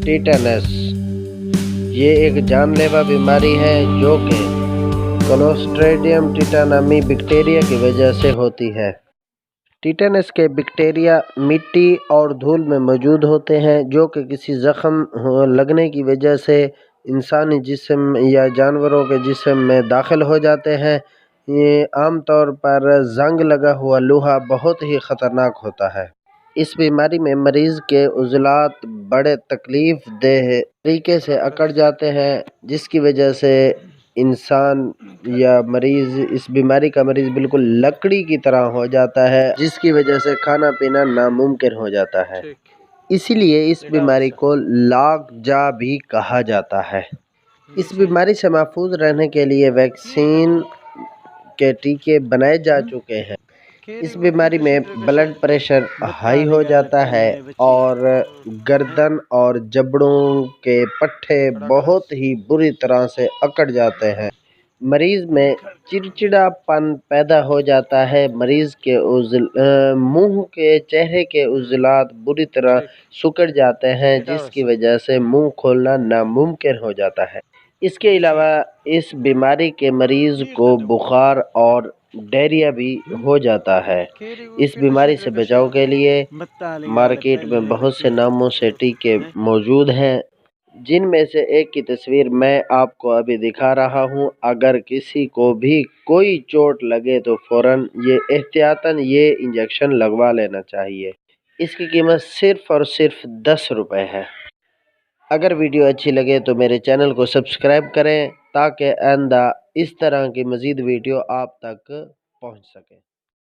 Tetanus یہ ایک جان لیوا بیماری ہے جو کہ کلوسٹریڈیم ٹیٹانامی بیکٹیریا کی وجہ سے ہوتی ہے۔ ٹیٹنس کے بیکٹیریا مٹی اور دھول میں موجود ہوتے ہیں جو کہ کسی زخم لگنے کی وجہ سے انسانی جسم یا جانوروں کے جسم میں داخل ہو جاتے ہیں۔ یہ عام طور پر زنگ لگا ہوا لوہا بہت ہی خطرناک ہوتا ہے۔ اس بیماری میں مریض کے عضلات بڑے تکلیف دہ طریقے سے اکڑ جاتے ہیں جس کی وجہ سے انسان یا مریض اس بیماری کا مریض بالکل لکڑی کی طرح ہو جاتا ہے جس کی وجہ سے کھانا پینا ناممکن ہو جاتا ہے۔ اسی لیے اس بیماری کو لاک جا بھی کہا جاتا ہے۔ اس بیماری سے محفوظ رہنے کے لیے ویکسین کے ٹیکے بنائے جا چکے ہیں۔ اس بیماری میں بلڈ پریشر ہائی ہو جاتا ہے اور گردن اور جبڑوں کے پٹھے بہت ہی بری طرح سے اکڑ جاتے ہیں۔ مریض میں چڑچڑا پن پیدا ہو جاتا ہے۔ مریض کے منہ کے چہرے کے عضلات بری طرح سکڑ جاتے ہیں جس کی وجہ سے منہ کھولنا ناممکن ہو جاتا ہے۔ اس کے علاوہ اس بیماری کے مریض کو بخار اور ڈائریا بھی ہو جاتا ہے۔ اس بیماری سے بچاؤ کے لیے مارکیٹ میں بہت سے ناموں سے ٹیکے موجود ہیں جن میں سے ایک کی تصویر میں آپ کو ابھی دکھا رہا ہوں۔ اگر کسی کو بھی کوئی چوٹ لگے تو فوراً احتیاطاً یہ انجیکشن لگوا لینا چاہیے۔ اس کی قیمت صرف اور صرف 10 روپے ہے۔ اگر ویڈیو اچھی لگے تو میرے چینل کو سبسکرائب کریں تاکہ آئندہ اس طرح کی مزید ویڈیو آپ تک پہنچ سکے۔